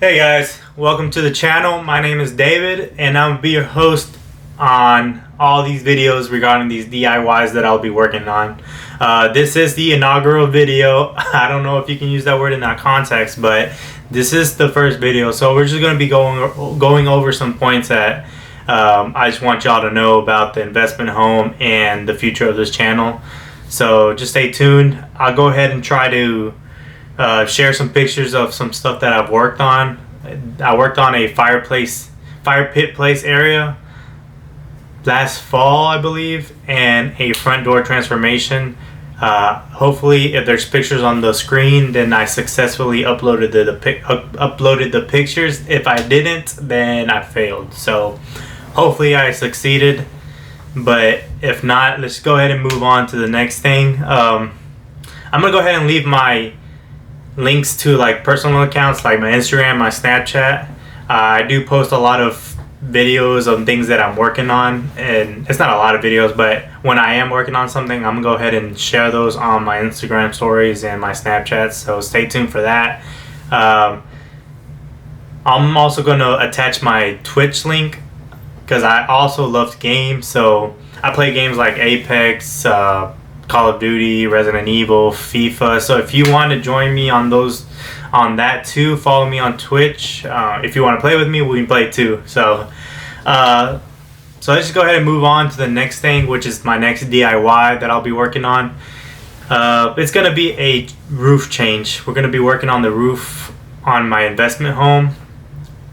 Hey guys, welcome to the channel. My name is David and I'll be your host on all these videos regarding these DIYs that I'll be working on. This is the inaugural video. I don't know if you can use that word in that context, but this is the first video. So we're just going to be going over some points that I just want y'all to know about the investment home and the future of this channel. So just stay tuned. I'll go ahead and try to share some pictures of some stuff that I've worked on. I worked on a fire pit place area last fall, I believe, and a front door transformation. Hopefully, if there's pictures on the screen, then I successfully uploaded the pictures. If I didn't, then I failed. So hopefully I succeeded, but if not, let's go ahead and move on to the next thing. I'm gonna go ahead and leave my links to like personal accounts like my Instagram, my Snapchat. I do post a lot of videos on things that I'm working on, and it's not a lot of videos, but when I am working on something, I'm gonna go ahead and share those on my Instagram stories and my Snapchat, so stay tuned for that. I'm also gonna attach my Twitch link because I also love games, so I play games like Apex, Call of Duty, Resident Evil, FIFA. So if you want to join me on that too, follow me on Twitch. If you want to play with me, we can play too. So let's just go ahead and move on to the next thing, which is my next DIY that I'll be working on. It's gonna be a roof change. We're gonna be working on the roof on my investment home.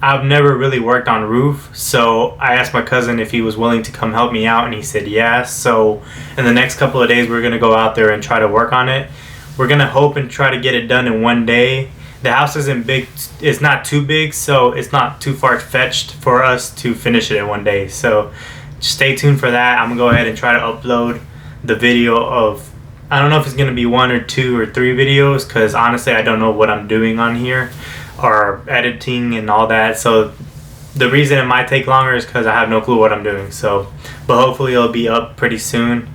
I've never really worked on roof, so I asked my cousin if he was willing to come help me out, and he said yes. So in the next couple of days, we're going to go out there and try to work on it. We're going to hope and try to get it done in one day. The house isn't big, it's not too big, so it's not too far-fetched for us to finish it in one day. So just stay tuned for that. I'm going to go ahead and try to upload the video of, I don't know if it's going to be 1 or 2 or 3 videos, because honestly I don't know what I'm doing on here or editing and all that, so the reason it might take longer is because I have no clue what I'm doing. So but hopefully it'll be up pretty soon,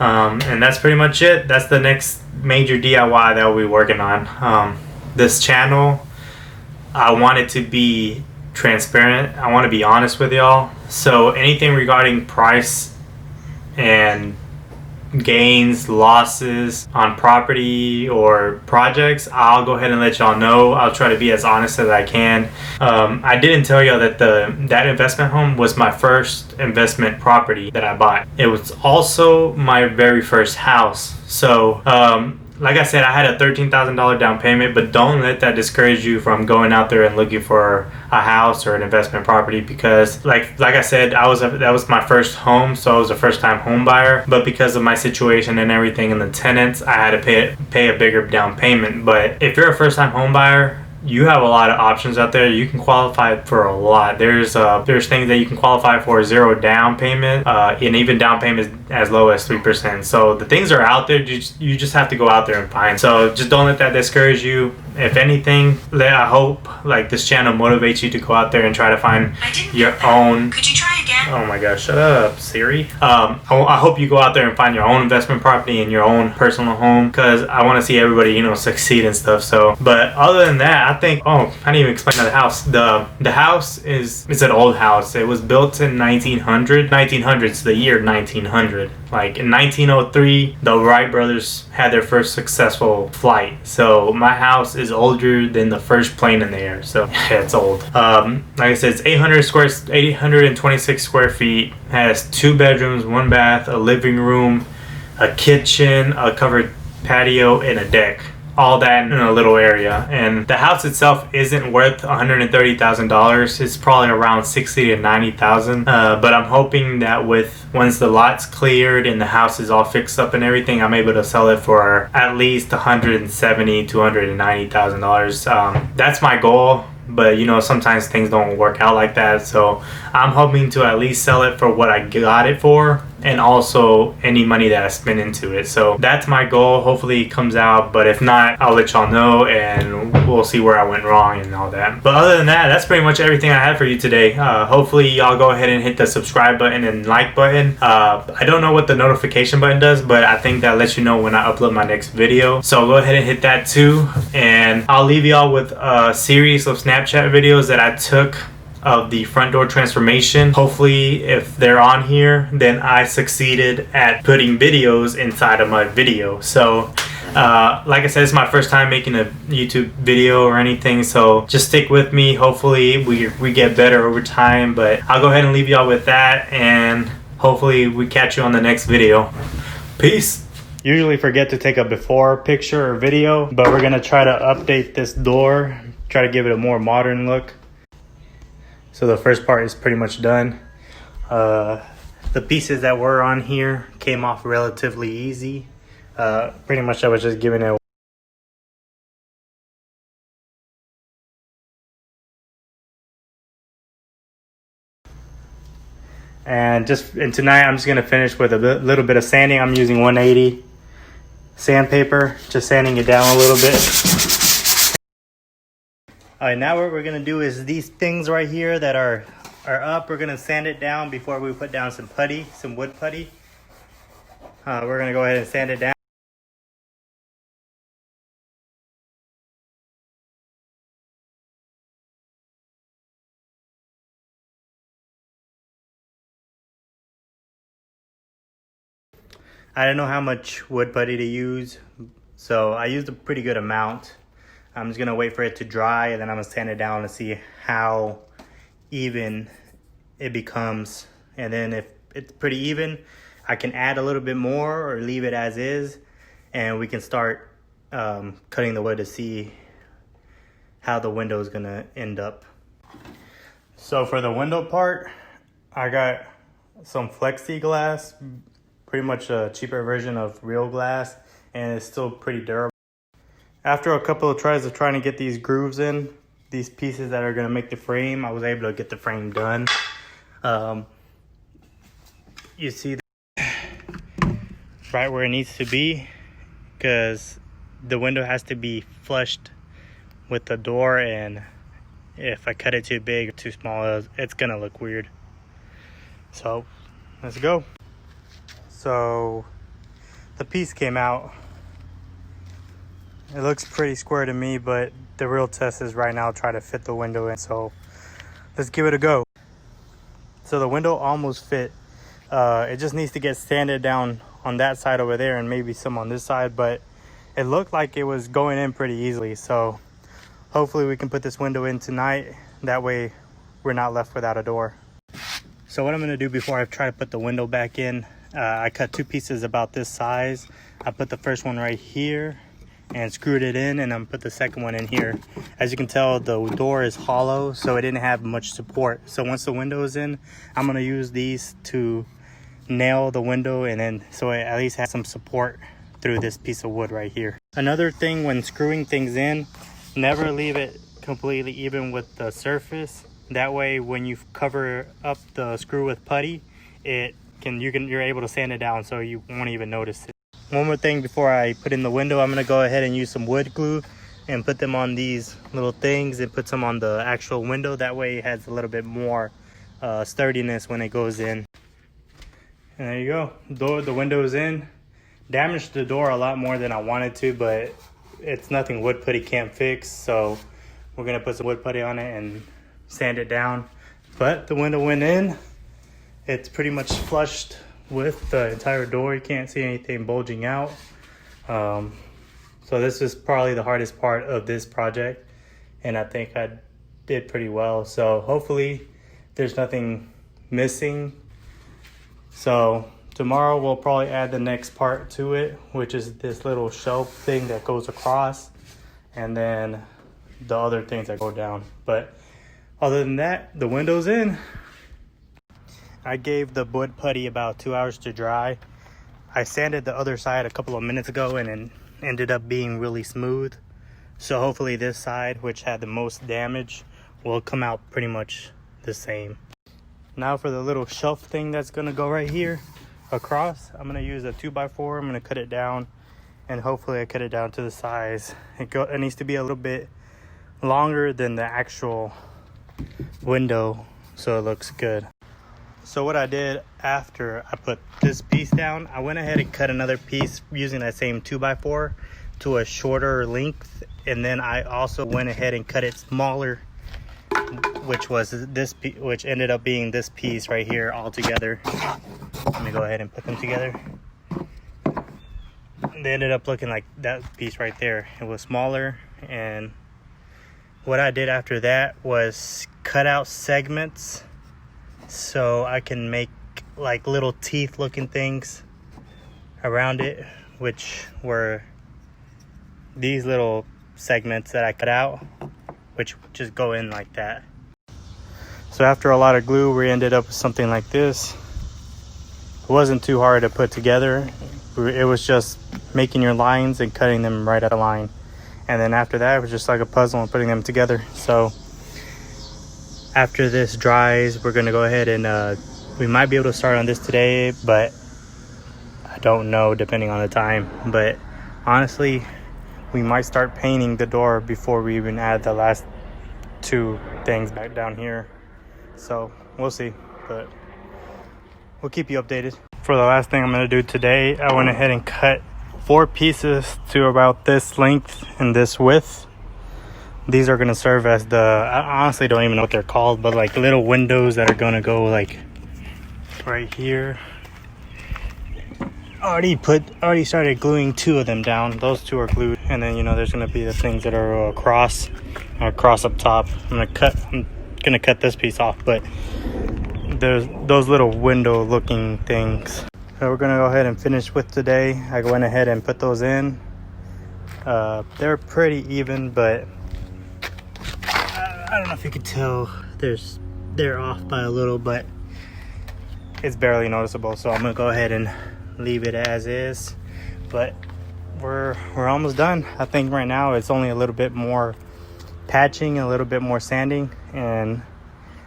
and that's pretty much it. That's the next major DIY that we'll be working on. This channel, I want it to be transparent. I want to be honest with y'all, so anything regarding price and gains, losses on property or projects, I'll go ahead and let y'all know. I'll try to be as honest as I can. I didn't tell y'all that that investment home was my first investment property that I bought. It was also my very first house. So like I said, I had a $13,000 down payment, but don't let that discourage you from going out there and looking for a house or an investment property, because like I said, that was my first home, so I was a first-time home buyer. But because of my situation and everything and the tenants, I had to pay a bigger down payment. But if you're a first-time home buyer, you have a lot of options out there. You can qualify for a lot. There's things that you can qualify for: 0 down payment, and even down payments as low as 3%. So the things are out there. You just have to go out there and find. So just don't let that discourage you. If anything, I hope like this channel motivates you to go out there and try to find your own. Could you try again? Oh my gosh, shut up, Siri. I hope you go out there and find your own investment property and your own personal home, because I want to see everybody, succeed and stuff. So, but other than that, I think, I didn't even explain the house. The house it's an old house. It was built in 1900s, the year 1900. Like in 1903, the Wright brothers had their first successful flight. So my house is older than the first plane in the air. So yeah, it's old. Like I said, it's 826 square feet. Has 2 bedrooms, 1 bath, a living room, a kitchen, a covered patio, and a deck. All that in a little area. And the house itself isn't worth $130,000. It's probably around $60,000 to $90,000. But I'm hoping that once the lot's cleared and the house is all fixed up and everything, I'm able to sell it for at least $170,000 to $190,000. That's my goal. But sometimes things don't work out like that. So I'm hoping to at least sell it for what I got it for. and also any money that I spent into it. So that's my goal. Hopefully it comes out, but if not, I'll let y'all know and we'll see where I went wrong and all that. But other than that, that's pretty much everything I had for you today. Hopefully y'all go ahead and hit the subscribe button and like button. I don't know what the notification button does, but I think that lets you know when I upload my next video. So go ahead and hit that too, and I'll leave y'all with a series of Snapchat videos that I took of the front door transformation. Hopefully if they're on here, then I succeeded at putting videos inside of my video. So like I said, it's my first time making a YouTube video or anything, so just stick with me. Hopefully we get better over time, but I'll go ahead and leave y'all with that, and hopefully we catch you on the next video. Peace. Usually forget to take a before picture or video, but we're gonna try to update this door, try to give it a more modern look. So the first part is pretty much done. The pieces that were on here came off relatively easy. Pretty much I was just giving it and tonight I'm just gonna finish with a little bit of sanding. I'm using 180 sandpaper, just sanding it down a little bit. All right, now what we're gonna do is these things right here that are up, we're gonna sand it down before we put down some putty, some wood putty. We're gonna go ahead and sand it down. I don't know how much wood putty to use, so I used a pretty good amount. I'm just gonna wait for it to dry, and then I'm gonna sand it down and see how even it becomes. And then if it's pretty even, I can add a little bit more or leave it as is, and we can start cutting the wood to see how the window is gonna end up. So for the window part, I got some plexiglass, pretty much a cheaper version of real glass, and it's still pretty durable. After a couple of tries of trying to get these grooves in, these pieces that are gonna make the frame, I was able to get the frame done. You see right where it needs to be, because the window has to be flushed with the door, and if I cut it too big or too small, it's gonna look weird. So let's go. So the piece came out. It looks pretty square to me, but the real test is right now try to fit the window in. So let's give it a go. So the window almost fit. It just needs to get sanded down on that side over there and maybe some on this side, but it looked like it was going in pretty easily. So hopefully we can put this window in tonight. That way we're not left without a door. So what I'm gonna do before I try to put the window back in, I cut two pieces about this size. I put the first one right here and screwed it in, and I'm put the second one in here. As you can tell, the door is hollow, so it didn't have much support. So once the window is in, I'm gonna use these to nail the window, and then so it at least has some support through this piece of wood right here. Another thing when screwing things in, never leave it completely even with the surface. That way when you cover up the screw with putty, you're able to sand it down so you won't even notice it. One more thing before I put in the window, I'm gonna go ahead and use some wood glue and put them on these little things and put some on the actual window. That way it has a little bit more sturdiness when it goes in. And there you go, the window is in. Damaged the door a lot more than I wanted to, but it's nothing wood putty can't fix. So we're gonna put some wood putty on it and sand it down. But the window went in. It's pretty much flushed with the entire door. You can't see anything bulging out. So this is probably the hardest part of this project, and I think I did pretty well. So hopefully there's nothing missing. So tomorrow we'll probably add the next part to it, which is this little shelf thing that goes across, and then the other things that go down. But other than that, the window's in. I gave the wood putty about 2 hours to dry. I sanded the other side a couple of minutes ago, and it ended up being really smooth. So hopefully this side, which had the most damage, will come out pretty much the same. Now for the little shelf thing that's gonna go right here. across, I'm gonna use a 2x4. I'm gonna cut it down, and hopefully I cut it down to the size. It needs to be a little bit longer than the actual window so it looks good. So what I did after I put this piece down, I went ahead and cut another piece using that same 2x4 to a shorter length, and then I also went ahead and cut it smaller, which ended up being this piece right here all together. Let me go ahead and put them together. They ended up looking like that piece right there. It was smaller, and what I did after that was cut out segments so I can make like little teeth looking things around it, which were these little segments that I cut out, which just go in like that. So after a lot of glue, we ended up with something like this. It wasn't too hard to put together. It was just making your lines and cutting them right at a line. And then after that, it was just like a puzzle and putting them together. So after this dries, we're gonna go ahead and we might be able to start on this today, but I don't know, depending on the time. But honestly, we might start painting the door before we even add the last two things back down here. So we'll see, but we'll keep you updated. For the last thing I'm gonna do today, I went ahead and cut 4 pieces to about this length and this width. These are gonna serve as I honestly don't even know what they're called, but like little windows that are gonna go like right here. Already started gluing 2 of them down. Those 2 are glued, and then there's gonna be the things that are across up top. I'm gonna cut this piece off, but there's those little window looking things. So we're gonna go ahead and finish with today. I went ahead and put those in. They're pretty even, but I don't know if you could tell they're off by a little, but it's barely noticeable. So I'm gonna go ahead and leave it as is. But we're almost done. I think right now it's only a little bit more patching and a little bit more sanding, and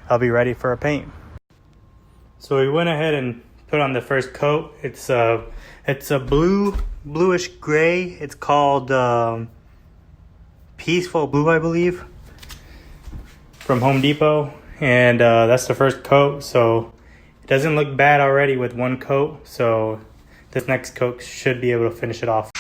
I'll be ready for a paint. So we went ahead and put on the first coat. It's a bluish gray. It's called Peaceful Blue, I believe, from Home Depot, and that's the first coat. So it doesn't look bad already with one coat, so this next coat should be able to finish it off.